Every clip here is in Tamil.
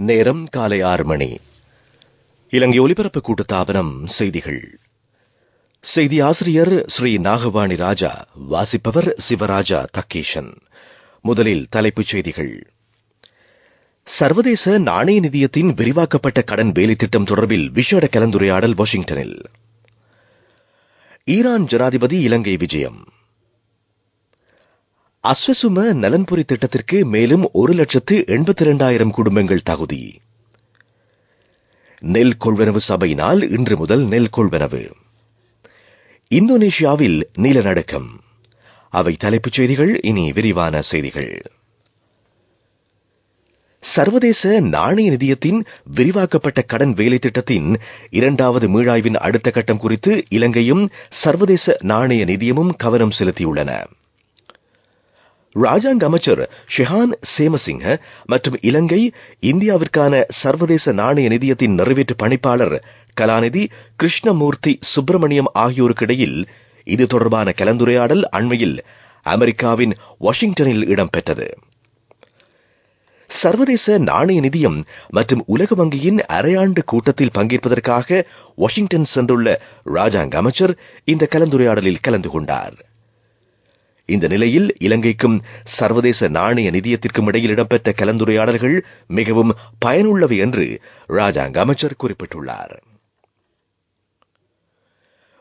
நேரம் காலை 6 மணி. இலங்கை ஒலிபரப்பு கூட்டுத்தாபனம் செய்திகள். செய்தி ஆசிரியர் ஸ்ரீ நாகவாணி ராஜா. வாசிப்பவர் சிவராஜா தக்கீஷன். முதலில் தலைப்புச் செய்திகள். சர்வதேச நாணய நிதியத்தின் விரிவாக்கப்பட்ட கடன் வேலை திட்டம் தொடர்பில் விசேட கலந்துரையாடல் வாஷிங்டனில். ஈரான் ஜனாதிபதி இலங்கை விஜயம். அஸ்வசும நலன்புரி திட்டத்திற்கு மேலும் 1,82,000 குடும்பங்கள் தகுதி. நெல் கொள்வனவு சபையினால் இன்று முதல் நெல் கொள்வனவு. இந்தோனேஷியாவில் நிலநடுக்கம். அவை தலைப்புச் செய்திகள். இனி விரிவான செய்திகள். சர்வதேச நாணய நிதியத்தின் விரிவாக்கப்பட்ட கடன் வேலை திட்டத்தின் 2வது மீளாய்வின் அடுத்த கட்டம் குறித்து இலங்கையும் சர்வதேச நாணய நிதியமும் கவனம் செலுத்தியுள்ளன. ராஜாங்க அமைச்சர் ஷெஹான் சேமசிங்க மற்றும் இலங்கை இந்தியாவிற்கான சர்வதேச நாணய நிதியத்தின் நிறைவேற்று பணிப்பாளர் கலாநிதி கிருஷ்ணமூர்த்தி சுப்பிரமணியம் ஆகியோருக்கிடையில் இது தொடர்பான கலந்துரையாடல் அண்மையில் அமெரிக்காவின் வாஷிங்டனில் இடம்பெற்றது. சர்வதேச நாணய நிதியம் மற்றும் உலக வங்கியின் அரையாண்டு கூட்டத்தில் பங்கேற்பதற்காக வாஷிங்டன் சென்றுள்ள ராஜாங்க அமைச்சர் இந்த கலந்துரையாடலில் கலந்து கொண்டார். இந்த நிலையில் இலங்கைக்கும் சர்வதேச நாணய நிதியத்திற்கும் இடையில் இடம்பெற்ற கலந்துரையாடல்கள் மிகவும் பயனுள்ளவை என்று ராஜாங்க அமைச்சர் குறிப்பிட்டுள்ளார்.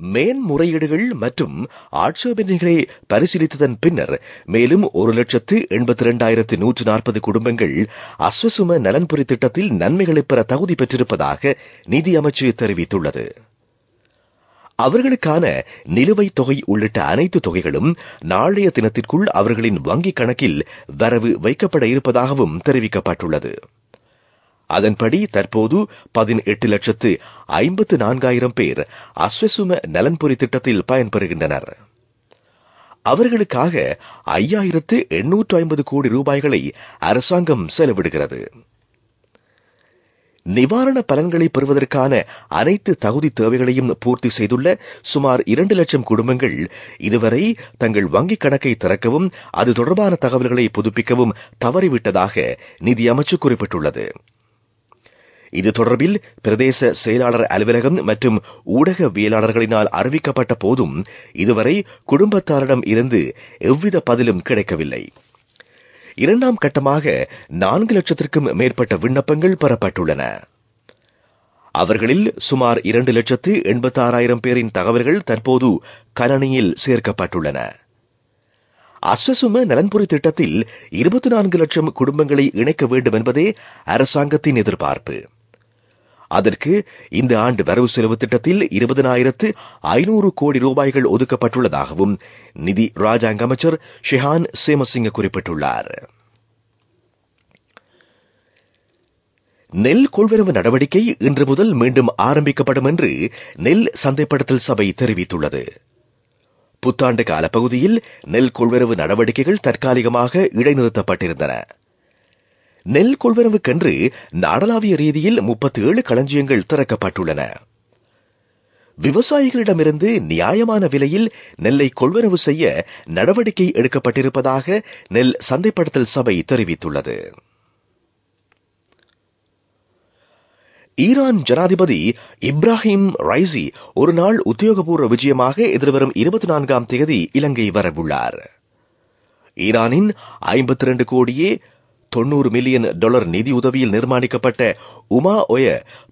மேன்முறையீடுகள் மற்றும் ஆட்சேபனைகளை பரிசீலித்ததன் பின்னர் மேலும் 1,82,140 குடும்பங்கள் அஸ்வசும நலன்புரி திட்டத்தில் நன்மைகளை பெற தகுதி பெற்றிருப்பதாக நிதி அமைச்சு தெரிவித்துள்ளது. அவர்களுக்கான நிலுவைத் தொகை உள்ளிட்ட அனைத்து தொகைகளும் நாளைய தினத்திற்குள் அவர்களின் வங்கிக் கணக்கில் வரவு வைக்கப்பட இருப்பதாகவும் தெரிவிக்கப்பட்டுள்ளது. அதன்படி தற்போது 18,54,000 பேர் அஸ்வசும நலன்புரி திட்டத்தில் பயன்பெறுகின்றனர். அவர்களுக்காக 5,850 கோடி ரூபாய்களை அரசாங்கம் செலவிடுகிறது. நிவாரண பலன்களை பெறுவதற்கான அனைத்து தகுதி தேவைகளையும் பூர்த்தி செய்துள்ள சுமார் 2 லட்சம் குடும்பங்கள் இதுவரை தங்கள் வங்கிக் கணக்கை திறக்கவும் அது தொடர்பான தகவல்களை புதுப்பிக்கவும் தவறிவிட்டதாக நிதி அமைச்சு குறிப்பிட்டுள்ளது. இது தொடர்பில் பிரதேச செயலாளர் அலுவலகம் மற்றும் ஊடகவியலாளர்களினால் அறிவிக்கப்பட்ட போதும் இதுவரை குடும்பத்தாரிடம் இருந்து எவ்வித பதிலும் கிடைக்கவில்லை. 2ஆம் கட்டமாக 4 லட்சத்திற்கும் மேற்பட்ட விண்ணப்பங்கள் பெறப்பட்டுள்ளன. அவர்களில் சுமார் 2,86,000 பேரின் தகவல்கள் தற்போது கணனியில் சேர்க்கப்பட்டுள்ளன. அஸ்வசும நலன்புரி திட்டத்தில் 24 லட்சம் குடும்பங்களை இணைக்க வேண்டும் என்பதே அரசாங்கத்தின் எதிர்பார்ப்பு. அதற்கு இந்த ஆண்டு வரவு செலவு திட்டத்தில் 20,500 கோடி ரூபாய்கள் ஒதுக்கப்பட்டுள்ளதாகவும் நிதி ராஜாங்க அமைச்சர் ஷெஹான் சேமசிங்க குறிப்பிட்டுள்ளார். நெல் கொள்வனவு நடவடிக்கை இன்று முதல் மீண்டும் ஆரம்பிக்கப்படும் என்று நெல் சந்தைப்படுத்தல் சபை தெரிவித்துள்ளது. புத்தாண்டு கால பகுதியில் நெல் கொள்வனவு நடவடிக்கைகள் தற்காலிகமாக இடைநிறுத்தப்பட்டிருந்தன. நெல் கொள்வனவுக்கென்று நாடளாவிய ரீதியில் 37 களஞ்சியங்கள் திறக்கப்பட்டுள்ளன. விவசாயிகளிடமிருந்து நியாயமான விலையில் நெல்லை கொள்வனவு செய்ய நடவடிக்கை எடுக்கப்பட்டிருப்பதாக நெல் சந்தைப்படுத்தல் சபை தெரிவித்துள்ளது. ஈரான் ஜனாதிபதி இப்ராஹிம் ரைசி ஒரு நாள் உத்தியோகபூர்வ விஜயமாக எதிர்வரும் 24ஆம் தேதி இலங்கை வரவுள்ளார். ஈரானின் 52 கோடியே $90 மில்லியன் நிதி உதவியில் நிர்மாணிக்கப்பட்ட உமா ஒய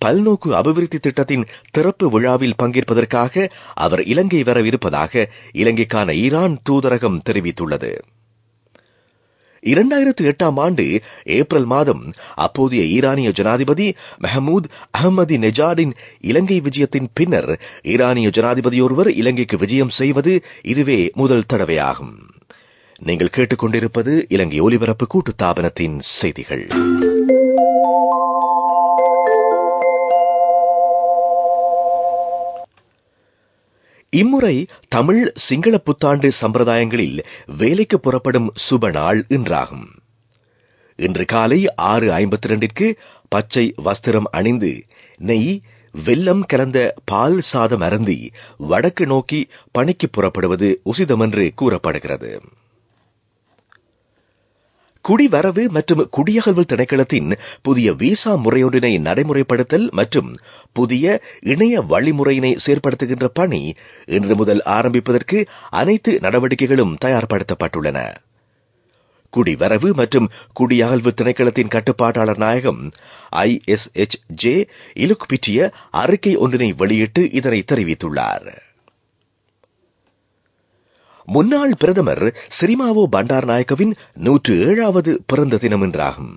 பல்நோக்கு அபிவிருத்தி திட்டத்தின் திறப்பு விழாவில் பங்கேற்பதற்காக அவர் இலங்கை வரவிருப்பதாக இலங்கைக்கான ஈரான் தூதரகம் தெரிவித்துள்ளது. 2008ஆம் ஆண்டு ஏப்ரல் மாதம் அப்போதைய ஈரானிய ஜனாதிபதி மெஹமூத் அஹ்மதி நெஜாடின் இலங்கை விஜயத்தின் பின்னர் ஈரானிய ஜனாதிபதியொருவர் இலங்கைக்கு விஜயம் செய்வது இதுவே முதல் தடவையாகும். நீங்கள் கேட்டுக்கொண்டிருப்பது இலங்கை ஒலிபரப்பு கூட்டுத்தாபனத்தின் செய்திகள். இம்முறை தமிழ் சிங்கள புத்தாண்டு சம்பிரதாயங்களில் வேலைக்கு புறப்படும் சுப நாள் இன்றாகும். இன்று காலை 6:52 பச்சை வஸ்திரம் அணிந்து நெய் வெல்லம் கலந்த பால் சாதம் அருந்தி வடக்கு நோக்கி பணிக்கு புறப்படுவது உசிதமென்று கூறப்படுகிறது. குடிவரவு மற்றும் குடியகல்வு திணைக்களத்தின் புதிய விசா முறையொன்றினை நடைமுறைப்படுத்தல் மற்றும் புதிய இணைய வழிமுறையினை செயற்படுத்துகின்ற பணி இன்று முதல் ஆரம்பிப்பதற்கு அனைத்து நடவடிக்கைகளும் தயார்படுத்தப்பட்டுள்ளன. குடிவரவு மற்றும் குடியகல்வு திணைக்களத்தின் கட்டுப்பாட்டாளர் நாயகம் ISHJ இலுக்பிட்டிய அறிக்கை ஒன்றினை வெளியிட்டு இதனை தெரிவித்துள்ளார். முன்னாள் பிரதமர் சிறிமாவோ பண்டாரநாயக்கவின் 107வது பிறந்த தினம் இன்றாகும்.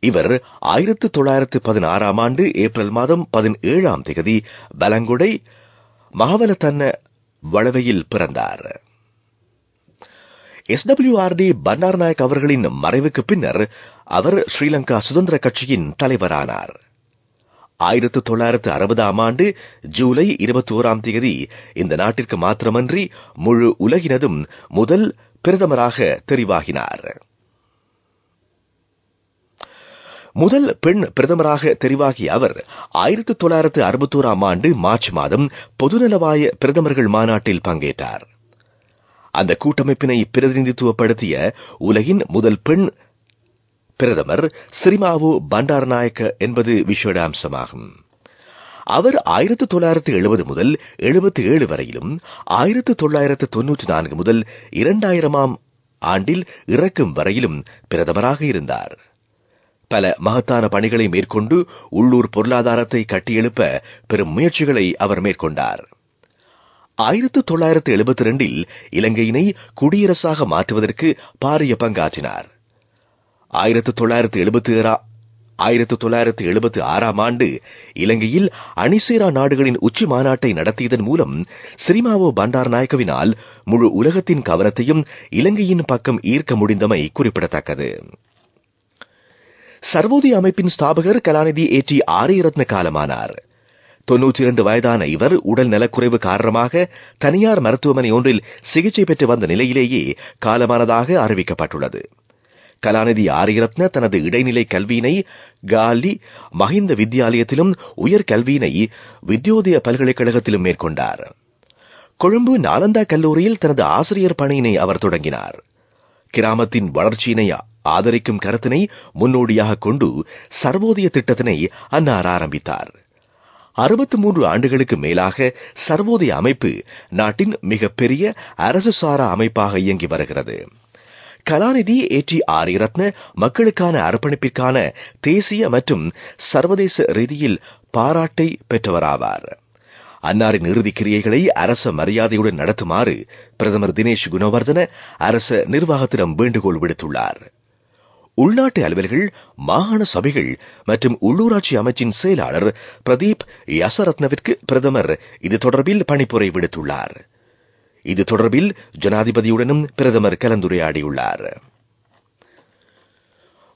இவர் 1916ஆம் ஆண்டு ஏப்ரல் மாதம் 17ஆம் தேதி பலங்குடை மகவலதன்ன வளவையில் பிறந்தார். SWRD பண்டாரநாயக் அவர்களின் மறைவுக்கு பின்னர் அவர் ஸ்ரீலங்கா சுதந்திர கட்சியின் தலைவரானார். 1960ஆம் ஆண்டு ஜூலை 21ஆம் தேதி இந்த நாட்டிற்கு மாத்திரமன்றி முழு உலகினதும் முதல் பிரதமராக தெரிவாகினார். முதல் பெண் பிரதமராக தெரிவாகிய அவர் 1961ஆம் ஆண்டு மார்ச் மாதம் பொதுநலவாய பிரதமர்கள் மாநாட்டில் பங்கேற்றார். அந்த கூட்டமைப்பினை பிரதிநிதித்துவப்படுத்திய உலகின் முதல் பெண் பிரதமர் சிறிமாவோ பண்டாரநாயக்க என்பது விசேட அம்சமாகும். அவர் 1970 முதல் 77 வரையிலும் 1994 முதல் 2000ஆம் ஆண்டில் இறக்கும் வரையிலும் பிரதமராக இருந்தார். பல மகத்தான பணிகளை மேற்கொண்டு உள்ளூர் பொருளாதாரத்தை கட்டியெழுப்ப பெரும் முயற்சிகளை அவர் மேற்கொண்டார். 1972இல் இலங்கையினை குடியரசாக மாற்றுவதற்கு பாரிய பங்காற்றினார். 1976ஆம் ஆண்டு இலங்கையில் அணிசேரா நாடுகளின் உச்சி மாநாட்டை நடத்தியதன் மூலம் சிறிமாவோ பண்டாரநாயக்கவினால் முழு உலகத்தின் கவனத்தையும் இலங்கையின் பக்கம் ஈர்க்க முடிந்தமை குறிப்பிடத்தக்கது. சர்வோதய அமைப்பின் ஸ்தாபகர் கலாநிதி AT ஆரியரத்ன காலமானார். 92 வயதான இவர் உடல் நலக்குறைவு காரணமாக தனியார் மருத்துவமனை ஒன்றில் சிகிச்சை பெற்று வந்த நிலையிலேயே காலமானதாக அறிவிக்கப்பட்டுள்ளது. கலாநிதி ஆரியரத்ன தனது இடைநிலை கல்வியினை காலி மஹிந்த வித்யாலயத்திலும் உயர் கல்வியினை வித்யோதய பல்கலைக்கழகத்திலும் மேற்கொண்டார். கொழும்பு நாலந்தா கல்லூரியில் தனது ஆசிரியர் பணியினை அவர் தொடங்கினார். கிராமத்தின் வளர்ச்சியினை ஆதரிக்கும் கருத்தினை முன்னோடியாக கொண்டு சர்வோதய திட்டத்தினை அன்னார் ஆரம்பித்தார். 63 ஆண்டுகளுக்கு மேலாக சர்வோதய அமைப்பு நாட்டின் மிகப்பெரிய அரசு சாரா அமைப்பாக இயங்கி வருகிறது. கலாநிதி AT ஆரியரத்ன மக்களுக்கான அர்ப்பணிப்பிற்கான தேசிய மற்றும் சர்வதேச ரீதியில் பாராட்டை பெற்றவராவார். அன்னாரின் இறுதி கிரியைகளை அரச மரியாதையுடன் நடத்துமாறு பிரதமர் தினேஷ் குணவர்தன அரச நிர்வாகத்திடம் வேண்டுகோள் விடுத்துள்ளார். உள்நாட்டு அலுவல்கள், மாகாண சபைகள் மற்றும் உள்ளூராட்சி அமைச்சின் செயலாளர் பிரதீப் யசரத்னவிற்கு பிரதமர் இது தொடர்பில் பணிப்புரை விடுத்துள்ளார். இது தொடர்பில் ஜனாதிபதியுடனும் பிரதமர் கலந்துரையாடியுள்ளார்.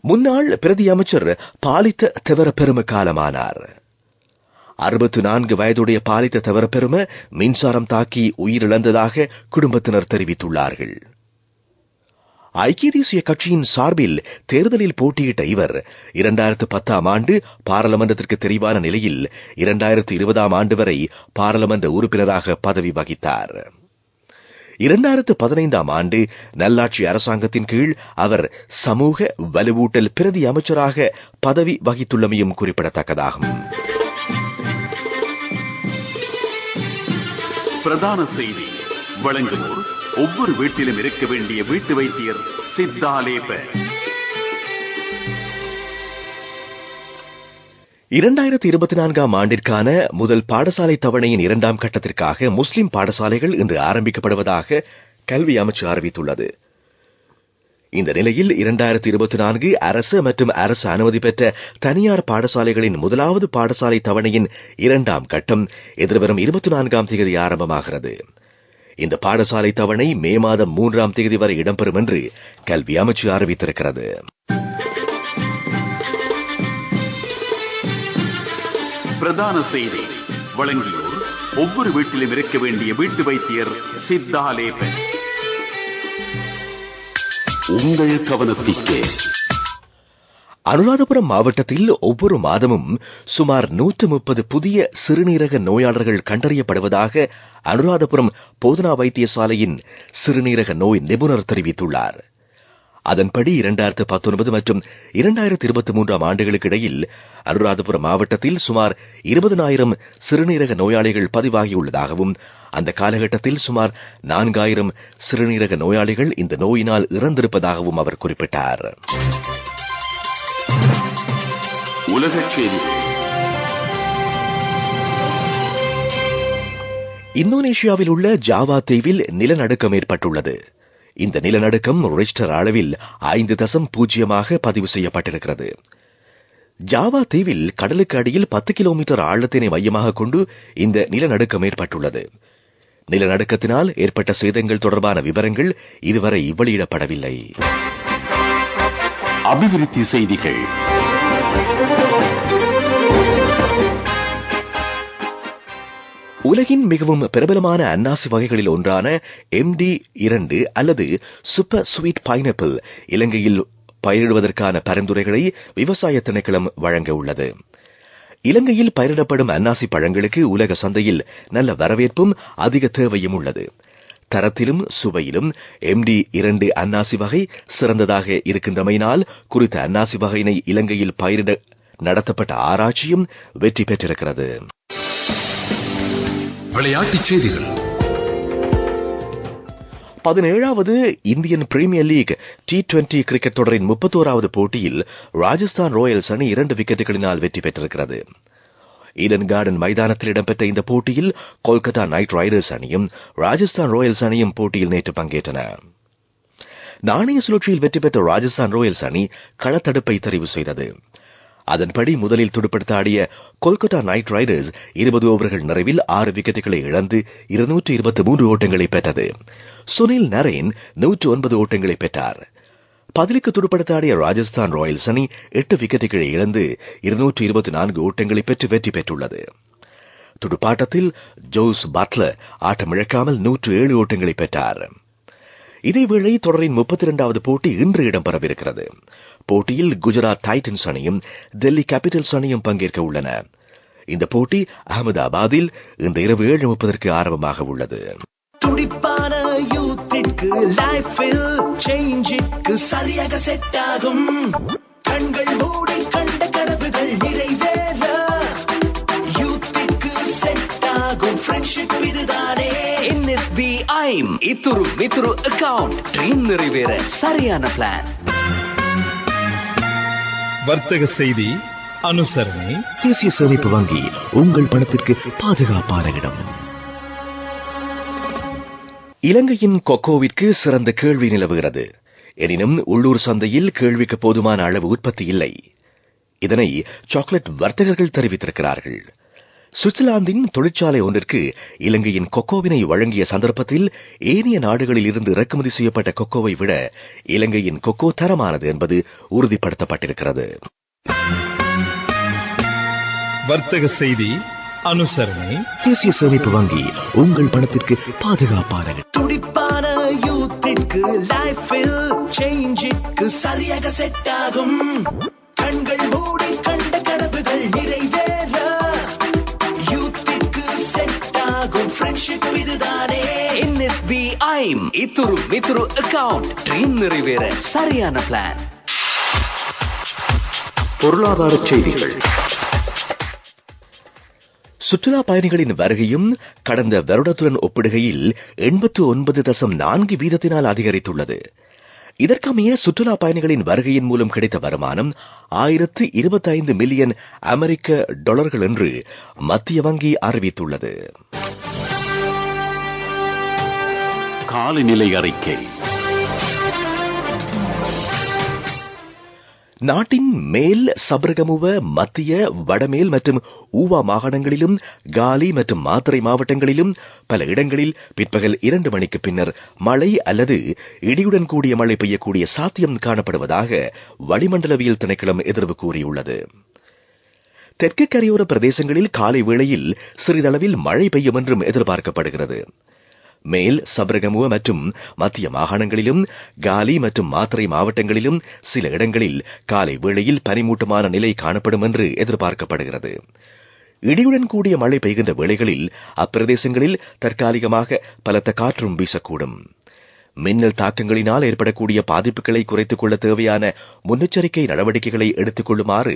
முன்னாள் பிரதி அமைச்சர் பாலித்த தெவரபெரும காலமானார். 64 வயதுடைய பாலித்த தெவரபெரும மின்சாரம் தாக்கி உயிரிழந்ததாக குடும்பத்தினர் தெரிவித்துள்ளார்கள். ஐக்கிய தேசிய கட்சியின் சார்பில் தேர்தலில் போட்டியிட்ட இவர் 2010ஆம் ஆண்டு பாராளுமன்றத்திற்கு தெரிவான நிலையில் 2020ஆம் ஆண்டு வரை பாராளுமன்ற உறுப்பினராக பதவி வகித்தார். 2015ஆம் ஆண்டு நல்லாட்சி அரசாங்கத்தின் கீழ் அவர் சமூக வலுவூட்டல் பிரதி அமைச்சராக பதவி வகித்துள்ளமையும் குறிப்பிடத்தக்கதாகும். பிரதான செய்தி வழங்குவோர் ஒவ்வொரு வீட்டிலும் இருக்க வேண்டிய வீட்டு வைத்தியர் சித்தாலேப. 2024ஆம் ஆண்டிற்கான முதல் பாடசாலை தவணையின் 2ஆம் கட்டத்திற்காக முஸ்லிம் பாடசாலைகள் இன்று ஆரம்பிக்கப்படுவதாக கல்வி அமைச்சு அறிவித்துள்ளது. இந்த நிலையில் 2024 அரசு மற்றும் அரசு அனுமதி பெற்ற தனியார் பாடசாலைகளின் முதலாவது பாடசாலை தவணையின் 2ஆம் கட்டம் எதிர்வரும் 24ஆம் தேதி ஆரம்பமாகிறது. இந்த பாடசாலை தவணை மே மாதம் 3ஆம் தேதி வரை இடம்பெறும் என்று கல்வி அமைச்சு அறிவித்திருக்கிறது. பிரதான செய்தி வழங்கியோர் ஒவ்வொரு வீட்டிலும் இருக்க வேண்டிய வீட்டு வைத்தியர் சித்தாலேப. உங்கள் கவனத்திற்கு அனுராதபுரம் மாவட்டத்தில் ஒவ்வொரு மாதமும் சுமார் 130 புதிய சிறுநீரக நோயாளர்கள் கண்டறியப்படுவதாக அனுராதபுரம் போதனா வைத்தியசாலையின் சிறுநீரக நோய் நிபுணர் தெரிவித்துள்ளார். அதன்படி 2019 மற்றும் 2023 ஆண்டுகளுக்கு இடையில் அனுராதபுரம் மாவட்டத்தில் சுமார் 20,000 சிறுநீரக நோயாளிகள் பதிவாகியுள்ளதாகவும் அந்த காலகட்டத்தில் சுமார் 4,000 சிறுநீரக நோயாளிகள் இந்த நோயினால் இறந்திருப்பதாகவும் அவர் குறிப்பிட்டார். உலகச் செய்திகள். இந்தோனேஷியாவில் உள்ள ஜாவா தீவில் நிலநடுக்கம் ஏற்பட்டுள்ளது. இந்த நிலநடுக்கம் ரிக்டர் அளவில் 5.0 பதிவு செய்யப்பட்டிருக்கிறது. ஜாவா தீவில் கடலுக்கு அடியில் 10 கிலோமீட்டர் ஆழத்தினை மையமாக கொண்டு இந்த நிலநடுக்கம் ஏற்பட்டுள்ளது. நிலநடுக்கத்தினால் ஏற்பட்ட சேதங்கள் தொடர்பான விவரங்கள் இதுவரை வெளியிடப்படவில்லை. அபிவிருத்தி செய்திகள். உலகின் மிகவும் பிரபலமான அன்னாசி வகைகளில் ஒன்றான MD2 அல்லது சூப்பர் ஸ்வீட் பைனாப்பிள் இலங்கையில் பயிரிடுவதற்கான பரிந்துரைகளை விவசாய திணைக்களம் வழங்க உள்ளது. இலங்கையில் பயிரிடப்படும் அன்னாசி பழங்களுக்கு உலக சந்தையில் நல்ல வரவேற்பும் அதிக தேவையும் உள்ளது. தரத்திலும் சுவையிலும் MD2 அன்னாசி வகை சிறந்ததாக இருக்கின்றமையினால் குறித்த அன்னாசி வகையினை இலங்கையில் பயிரிட நடத்தப்பட்ட ஆராய்ச்சியும் வெற்றி பெற்றிருக்கிறது. விளையாட்டுச் செய்திகள். 17வது Indian Premier League T20 cricket தொடரின் 31வது போட்டியில் ராஜஸ்தான் ராயல்ஸ் அணி 2 விக்கெட்டுகளினால் வெற்றி பெற்றிருக்கிறது. ஈடன் கார்டன் மைதானத்தில் இடம்பெற்ற இந்த போட்டியில் கொல்கத்தா நைட் ரைடர்ஸ் அணியும் ராஜஸ்தான் ராயல்ஸ் அணியும் போட்டியில் நேற்று பங்கேற்றன. நாணய சுழற்சியில் வெற்றி பெற்ற ராஜஸ்தான் ராயல்ஸ் அணி களத்தடுப்பை தெரிவு செய்தது. அதன்படி முதலில் துடுப்படுத்த ஆடிய கொல்கத்தா நைட் ரைடர்ஸ் 20 ஓவர்கள் நிறைவில் 6 விக்கெட்டுகளை இழந்து 223 ஓட்டங்களை பெற்றது. சுனில் நரேன் 109 ஓட்டங்களை பெற்றார். பதிலுக்கு துடுப்படுத்த ஆடிய ராஜஸ்தான் ராயல்ஸ் அணி 8 விக்கெட்டுகளை இழந்து 224 ஓட்டங்களை பெற்று வெற்றி பெற்றுள்ளது. துடுப்பாட்டத்தில் ஜோஸ் பட்லர் ஆட்டமிழக்காமல் 107 ஓட்டங்களை பெற்றார். இதேவேளை தொடரின் 32வது போட்டி இன்று இடம்பெறவிருக்கிறது. போட்டியில் குஜராத் டைட்டன்ஸ் அணியும் டெல்லி கேபிட்டல்ஸ் அணியும் பங்கேற்க உள்ளன. இந்த போட்டி அகமதாபாத்தில் இன்று இரவு 7:30 ஆரம்பமாக உள்ளது. துடிப்பான யூத்திற்கு லைஃபில் சேஞ்சுக்கு சரியாக செட் ஆகும். கண்கள் மூடி கண்ட கனவுகள் நிறைவேற யூத்திற்கு செட் ஆகும் ஃப்ரெண்ட்ஷிப் இதுதானே. NSBI இத்துரு மித்துரு அக்கவுண்ட் ட்ரீம் நிறைவேற சரியான பிளான். வர்த்தக செய்தி அனுசரணை. தேசிய சேமிப்பு வங்கி உங்கள் பணத்திற்கு பாதுகாப்பான இடம். இலங்கையின் கொக்கோவிற்கு சிறந்த கேள்வி நிலவுகிறது. எனினும் உள்ளூர் சந்தையில் கேள்விக்கு போதுமான அளவு உற்பத்தி இல்லை. இதனை சாக்லேட் வர்த்தகர்கள் தெரிவித்திருக்கிறார்கள். சுவிட்சர்லாந்தின் தொழிற்சாலை ஒன்றிற்கு இலங்கையின் கொக்கோவினை வழங்கிய சந்தர்ப்பத்தில் ஏனைய நாடுகளில் இருந்து இறக்குமதி செய்யப்பட்ட கொக்கோவை விட இலங்கையின் கொக்கோ தரமானது என்பது உறுதிப்படுத்தப்பட்டிருக்கிறது. வர்த்தக செய்தி அனுசரணை. தேசிய சேமிப்பு வங்கி உங்கள் பணத்திற்கு பாதுகாப்பான இடம். துடிப்பான யூத்திற்கு லைஃபில் சேஞ்சுக்கு சரியாக செட் ஆகும். கண்கள் மூடி கண்ட கனவுகள் நிறைவேற யூத்திற்கு செட் ஆகும் ஃப்ரெண்ட்ஷிப் இதுதானே. NSBI இத்துரு மித்துரு அக்கவுண்ட் ட்ரீம் நிறைவேற சரியான பிளான். பொருளாதார செய்திகள். சுற்றுலா பயணிகளின் வருகையும் கடந்த வருடத்துடன் ஒப்பிடுகையில் 89.4% அதிகரித்துள்ளது. இதற்கமைய சுற்றுலா பயணிகளின் வருகையின் மூலம் கிடைத்த வருமானம் 1025 மில்லியன் அமெரிக்க டாலர்கள் என்று மத்திய வங்கி அறிவித்துள்ளது. காலநிலை அறிக்கை. நாட்டின் மேல் சபரகமுவ, மத்திய, வடமேல் மற்றும் ஊவா மாகாணங்களிலும் காலி மற்றும் மாத்தறை மாவட்டங்களிலும் பல இடங்களில் பிற்பகல் 2 மணிக்கு பின்னர் மழை அல்லது இடியுடன் கூடிய மழை பெய்யக்கூடிய சாத்தியம் காணப்படுவதாக வளிமண்டலவியல் திணைக்களம் எதிர்வு கூறியுள்ளது. தெற்கு கரையோர பிரதேசங்களில் காலை வேளையில் சிறிதளவில் மழை பெய்யும் என்றும் எதிர்பார்க்கப்படுகிறது. மேல் சபரகமுவ மற்றும் மத்திய மாகாணங்களிலும் காலி மற்றும் மாத்தறை மாவட்டங்களிலும் சில இடங்களில் காலை வேளையில் பனிமூட்டமான நிலை காணப்படும் என்று எதிர்பார்க்கப்படுகிறது. இடியுடன் கூடிய மழை பெய்கின்ற வேளைகளில் அப்பிரதேசங்களில் தற்காலிகமாக பலத்த காற்றும் வீசக்கூடும். மின்னல் தாக்கங்களினால் ஏற்படக்கூடிய பாதிப்புகளை குறைத்துக் கொள்ள தேவையான முன்னெச்சரிக்கை நடவடிக்கைகளை எடுத்துக் கொள்ளுமாறு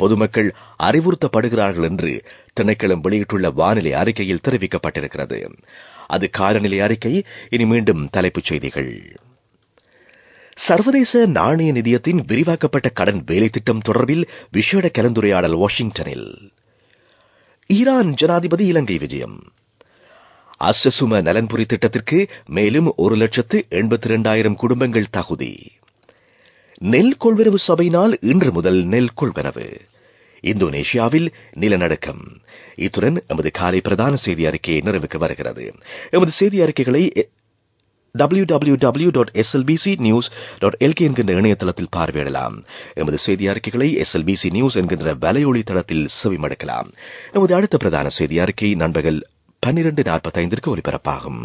பொதுமக்கள் அறிவுறுத்தப்படுகிறார்கள் என்று திணைக்களம் வெளியிட்டுள்ள வானிலை அறிக்கையில் தெரிவிக்கப்பட்டிருக்கிறது. அது காலநிலை அறிக்கை. இனி மீண்டும் தலைப்புச் செய்திகள். சர்வதேச நாணய நிதியத்தின் விரிவாக்கப்பட்ட கடன் வேலை திட்டம் தொடர்பில் விசேட கலந்துரையாடல் வாஷிங்டனில். ஈரான் ஜனாதிபதி இலங்கை விஜயம். அஸ்ஸசும நலன்புரி திட்டத்திற்கு மேலும் 1,82,000 குடும்பங்கள் தகுதி. நெல் கொள்வனவு சபையினால் இன்று முதல் நெல் கொள்வனவு. இந்தோனேஷியாவில் நிலநடுக்கம். இத்துடன் எமது காலை பிரதான செய்தி அறிக்கை நிறைவுக்கு வருகிறது. எமது செய்தி அறிக்கைகளை www.slbcnews.lk என்கின்ற இணையதளத்தில் பார்வையிடலாம். எமது செய்தி அறிக்கைகளை SLBC நியூஸ் என்கின்ற வலையொலி தளத்தில் செவிமடுக்கலாம். எமது அடுத்த பிரதான செய்தி அறிக்கை நண்பகல் 12:45 ஒலிபரப்பாகும்.